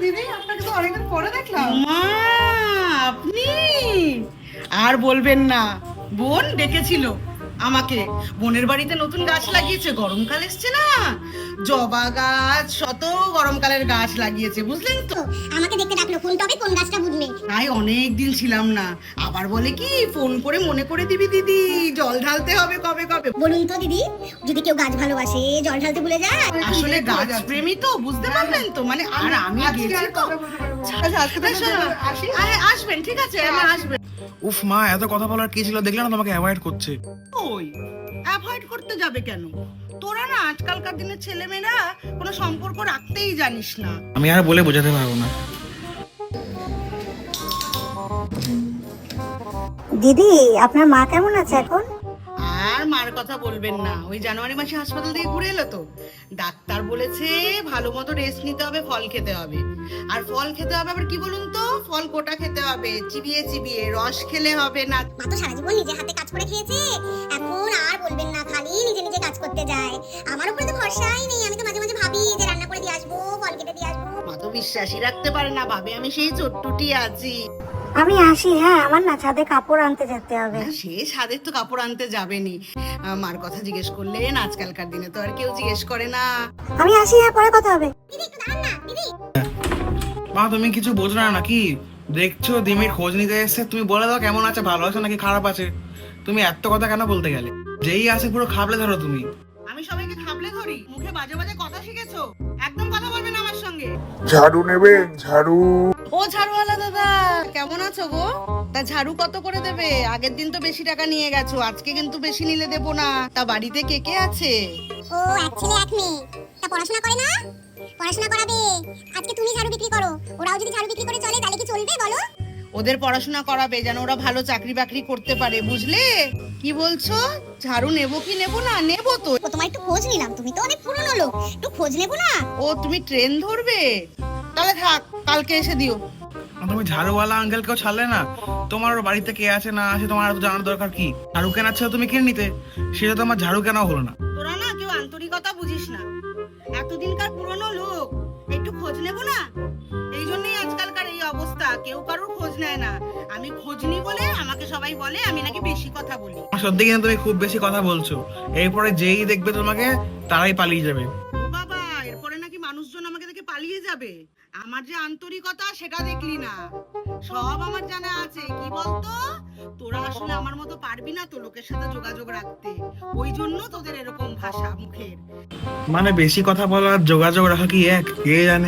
দিদি, আপনাকে তো অনেকদিন পরে দেখলাম। মা, আপনি আর বলবেন না, বোন ডেকেছিল আমাকে। বোনের বাড়িতে নতুন গাছ লাগিয়েছে, গরমকাল এসছে না, জবা গাছ, শত গরমকালের গাছ লাগিয়েছে, বুঝলেন তো। আমাকে দেখতে ডাকলো, কোন টবে কোন গাছটা বুঝবে। তাই অনেক দিন ছিলাম না, আবার বলে কি ফোন করে মনে করে দিবি দিদি, জল ঢালতে হবে কবে কবে। বলুন তো দিদি, যদি কেউ গাছ ভালোবাসে জল ঢালতে ভুলে যায়? আসলে গাছ প্রেমী তো, বুঝতে পারলেন তো, মানে আর আমি আজকে গেছি আর তো। কথা বলতে পারবো না। আচ্ছা, আজকে তাহলে শোনো, আসি। আসবেন, ঠিক আছে, আমার আসবেন। উফ মা, এত কথা বলার কি ছিল, দেখলে না তোমাকে অ্যাভয়েড করছে। ওই অ্যাভয়েড করতে যাবে কেন? তোরা না আজকালকার দিনের ছেলেমেয়েরা কোনো সম্পর্ক রাখতেই জানিস না। আমি আর বলে বোঝাতে পারবো না। দিদি, আপনার মা কেমন আছে এখন? আর মার কথা বলবেন না, ওই জানুয়ারি মাসে হাসপাতাল থেকে ঘুরে এলো তো। ডাক্তার বলেছে ভালো মতো রেস্ট নিতে হবে, ফল খেতে হবে। আর ফল খেতে হবে আবার কি বলুন তো, ফল গোটা খেতে হবে, চিবিয়ে চিবিয়ে, রস খেলে হবে না। মা তো সারা জীবন নিজে হাতে কাজ করে খেয়েছে, এখন আর বলবেন না, খালি নিজে নিজে কাজ করতে যায়। আমার উপরে তো ভরসাই নেই, আমি তো মাঝে মাঝে ভাবি যে রান্না করে দিয়ে আসবো, ফল কেটে দিয়ে আসবো। মা তো বিশ্বাসই রাখতে পারে না, ভাবে আমি সেই চট্টুটি আছি। আমি আসি, হ্যাঁ, আমার না ছাদে কাপড় আনতে যেতে হবে। সে ছাদের তো কাপড় আনতে যাবেনি, মার কথা জিজ্ঞেস করলেন, আজকালকার দিনে তো আর কেউ জিজ্ঞেস করে না। আমি আসি, হ্যাঁ, পরে কথা হবে। দিদি একটু দাঁড়ান না, দিদি। মা তুমি কিছু বোঝো না নাকি? দেখছো দিমির খোঁজ নিতে এসছে, তুমি বলে দাও কেমন আছে, ভালো আছে নাকি খারাপ আছে। তুমি এত কথা কেন বলতে গেলে? যেই আসে পুরো খাবলে ধরো তুমি। আমি সবাইকে খাবলে ধরি? মুখে বাজে বাজে কথা শিখেছো, একদম কথা বলবে না আমার সঙ্গে। ঝাড়ু নেবেন? ঝাড়ু? ও ঝাড়ুওয়ালা দাদা, কেমন আছো গো? তা ঝাড়ু কত করে দেবে? আগের দিন তো বেশি টাকা নিয়ে গেছো, আজকে কিন্তু বেশি নিলে দেবো না। তা বাড়িতে কে কে আছে? ও এক ছেলে এক মেয়ে, তা পড়াশোনা করে না? পড়াশোনা করাবে। আজকে তুমি ঝাড়ু বিক্রি করো, ওরাও যদি ঝাড়ু বিক্রি করে চলে তাহলে কি চলবে বলো? ওদের পড়াশোনা করাবে যেন ওরা ভালো চাকরি বাকরি করতে পারে, বুঝলে? কি বলছো? ঝাড়ু নেবো কি নেবো না? নেবো তো। ও তোমার একটু খোঁজ নিলাম, তুমি তো অনেক পুরনো লোক, একটু খোঁজ নেবো না? ও তুমি ট্রেন ধরবে? তাহলে থাক, কালকে এসে দিও। তুমি ঝাড়ুওয়ালা আঙ্কেলকেও ছাড়লে না। তোমার ওর বাড়িতে কে আছে না আছে তোমার এত জানার দরকার কি? ঝাড়ু কেনার ছিল তুমি কিনে নিতে, সেটা তোমার ঝাড়ু কেনা হলো না। তোরা না কেউ আন্তরিকতা বুঝিস না, এতদিনকার পুরনো লোক, একটু খোঁজ নেবো না? এই জন্যই আজকালকার এই অবস্থা, কেউ কারোর খোঁজ নেয় না। আমি খোঁজ নি বলে আমাকে সবাই বলে আমি নাকি বেশি কথা বলি। সত্যি কিন্তু তুমি খুব বেশি কথা বলছো, এরপরে যেই দেখবে তোমাকে তারাই পালিয়ে যাবে। ও বাবা, এরপরে নাকি মানুষজন আমাকে দেখে পালিয়ে যাবে? আমার যে আন্তরিকতা সেটা দেখলি না? সব আমার জানা আছে। কি বলতো, তোরা আসলে আমার মতো পারবি না তো লোকের সাথে যোগাযোগ রাখতে, ওই জন্য তোদের এরকম ভাষা মুখের। মানে বেশি কথা বলা আর যোগাযোগ রাখা কি এক, কে জানে।